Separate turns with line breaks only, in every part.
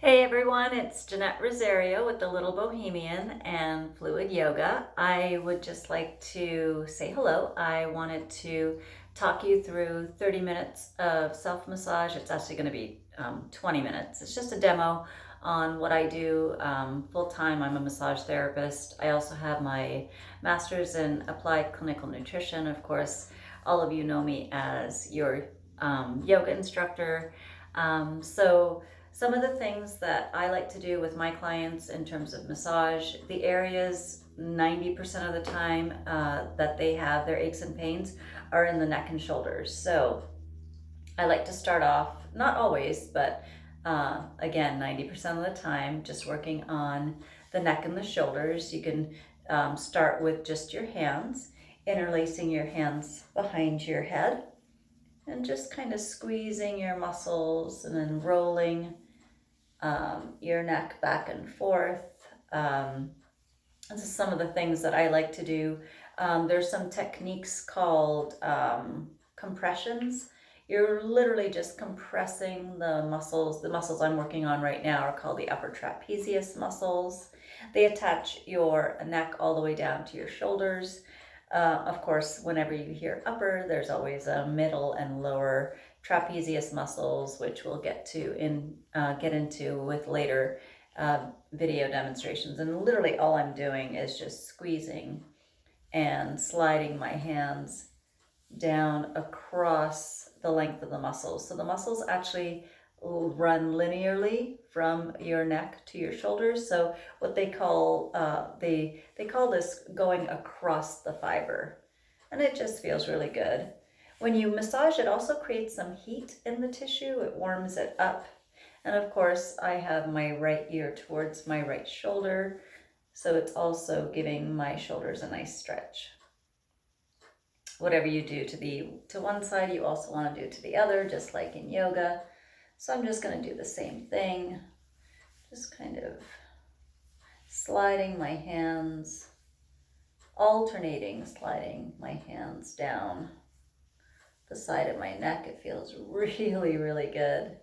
Hey everyone, it's Jeanette Rosario with the Little Bohemian and Fluid Yoga. I would just like to say hello. I wanted to talk you through 30 minutes of self-massage. It's actually going to be 20 minutes. It's just a demo on what I do full-time. I'm a massage therapist. I also have my master's in applied clinical nutrition. Of course, all of you know me as your yoga instructor. So some of the things that I like to do with my clients in terms of massage, the areas 90% of the time that they have their aches and pains are in the neck and shoulders. So I like to start off, not always, but again, 90% of the time, just working on the neck and the shoulders. You can start with just your hands, interlacing your hands behind your head and just kind of squeezing your muscles and then rolling your neck back and forth. This is some of the things that I like to do. There's some techniques called compressions. You're literally just compressing the muscles. The muscles I'm working on right now are called the upper trapezius muscles. They attach your neck all the way down to your shoulders. Of course, whenever you hear upper, there's always a middle and lower trapezius muscles, which we'll get into with later video demonstrations. And literally all I'm doing is just squeezing and sliding my hands down across the length of the muscles. So the muscles actually run linearly from your neck to your shoulders. So what they call they call this going across the fiber, and it just feels really good. When you massage, it also creates some heat in the tissue. It warms it up. And of course, I have my right ear towards my right shoulder, so it's also giving my shoulders a nice stretch. Whatever you do to one side, you also want to do to the other, just like in yoga. So I'm just going to do the same thing, just kind of sliding my hands, alternating, sliding my hands down the side of my neck. It feels really, really good.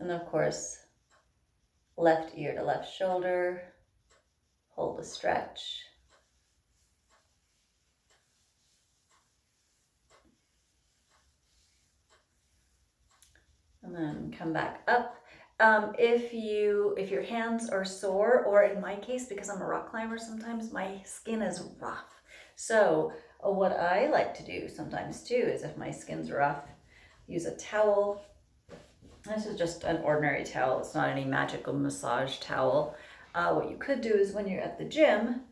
And of course, left ear to left shoulder, hold the stretch. And then come back up. If your hands are sore, or in my case, because I'm a rock climber, sometimes my skin is rough. So what I like to do sometimes too is, if my skin's rough, use a towel. This is just an ordinary towel. It's not any magical massage towel. What you could do is, when you're at the gym,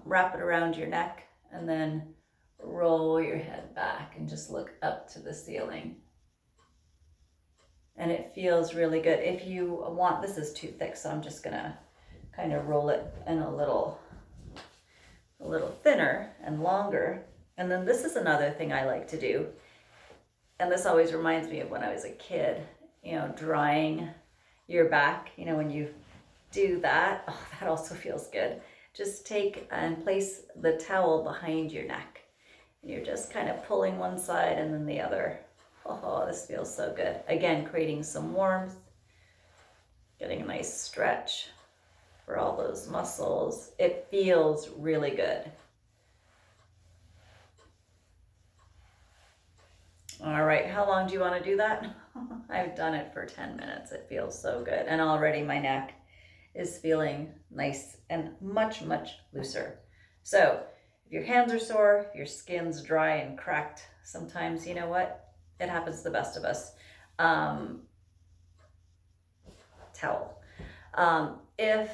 wrap it around your neck and then roll your head back and just look up to the ceiling. And it feels really good. If you want, this is too thick, so I'm just gonna kind of roll it in a little thinner and longer. And then this is another thing I like to do. And this always reminds me of when I was a kid, drying your back. When you do that, oh, that also feels good. Just take and place the towel behind your neck. And you're just kind of pulling one side and then the other. Oh, this feels so good. Again, creating some warmth, getting a nice stretch for all those muscles. It feels really good. All right, how long do you want to do that? I've done it for 10 minutes. It feels so good. And already my neck is feeling nice and much, much looser. So if your hands are sore, if your skin's dry and cracked, sometimes, you know what? It happens to the best of us. Towel. If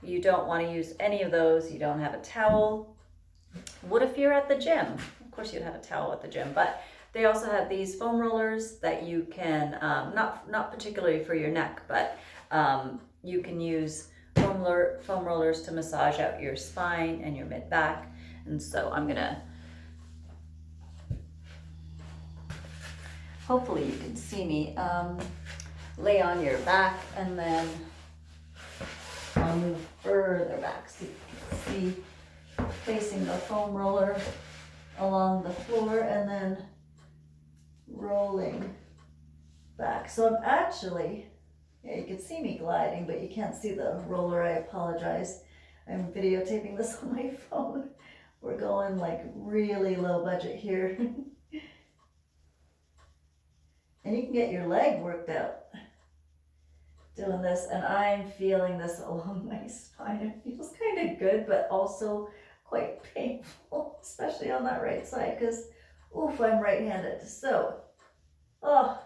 you don't want to use any of those, you don't have a towel, what if you're at the gym? Of course you'd have a towel at the gym, but they also have these foam rollers that you can, not particularly for your neck, but you can use foam rollers to massage out your spine and your mid-back. And so I'm gonna, hopefully you can see me, lay on your back, and then I'll move further back so you can see, placing the foam roller along the floor and then rolling back. So I'm actually, yeah, you can see me gliding, but you can't see the roller. I apologize. I'm videotaping this on my phone. We're going like really low budget here. And you can get your leg worked out doing this, and I'm feeling this along my spine. It feels kind of good, but also quite painful, especially on that right side, because oof, I'm right-handed. So, oh,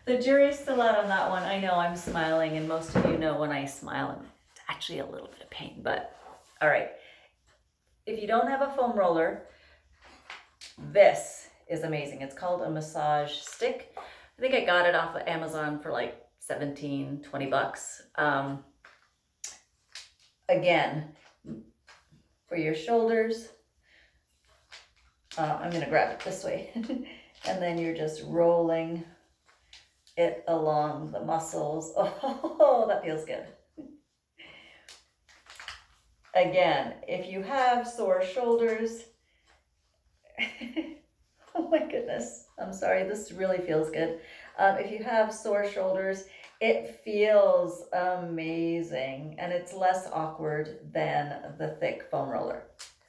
the jury's still out on that one. I know I'm smiling, and most of you know when I smile, it's actually a little bit of pain, but all right. If you don't have a foam roller, this is amazing. It's called a massage stick. I think I got it off of Amazon for like 17, 20 bucks. Again, for your shoulders, I'm gonna grab it this way. And then you're just rolling it along the muscles. Oh, that feels good. Again, if you have sore shoulders, oh my goodness, I'm sorry, this really feels good. If you have sore shoulders, it feels amazing, and it's less awkward than the thick foam roller.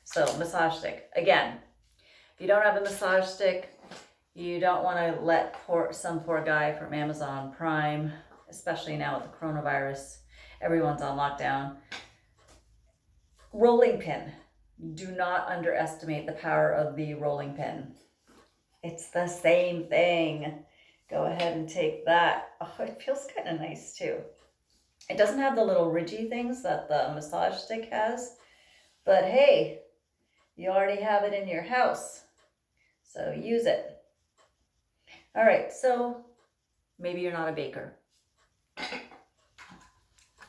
So massage stick, again, if you don't have a massage stick, you don't want to let some poor guy from Amazon Prime, especially now with the coronavirus, everyone's on lockdown. Rolling pin. Do not underestimate the power of the rolling pin. It's the same thing. Go ahead and take that. Oh, it feels kind of nice too. It doesn't have the little ridgy things that the massage stick has, but hey, you already have it in your house, so use it. All right, so maybe you're not a baker.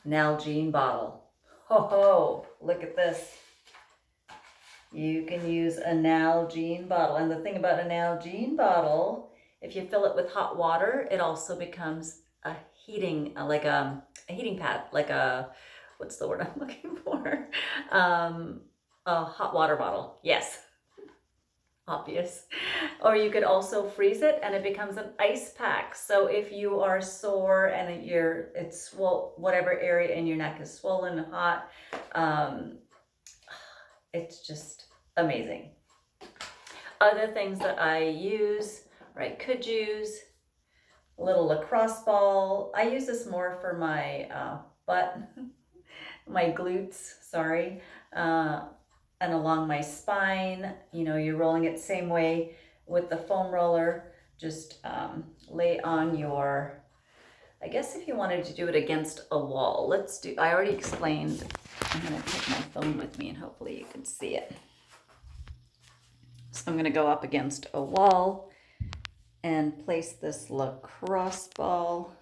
Nalgene bottle. Ho ho, look at this. You can use a Nalgene bottle. And the thing about a Nalgene bottle, if you fill it with hot water, it also becomes a heating, like a heating pad, like a, what's the word I'm looking for? A hot water bottle. Yes. Obvious. Or you could also freeze it and it becomes an ice pack. So if you are sore and it's whatever area in your neck is swollen and hot, it's just amazing. Other things that I use, or I could use, a little lacrosse ball. I use this more for my butt, my glutes, sorry, and along my spine. You know, you're rolling it same way with the foam roller. Just lay on your, I guess if you wanted to do it against a wall, I already explained. I'm gonna take my phone with me and hopefully you can see it. So I'm gonna go up against a wall and place this lacrosse ball,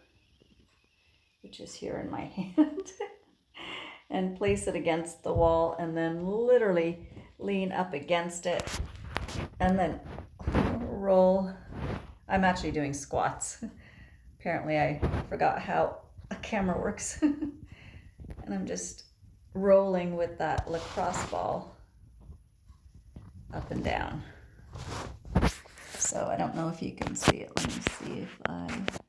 which is here in my hand, and place it against the wall and then literally lean up against it and then roll. I'm actually doing squats. Apparently I forgot how a camera works. And I'm just rolling with that lacrosse ball up and down. So I don't know if you can see it. Let me see if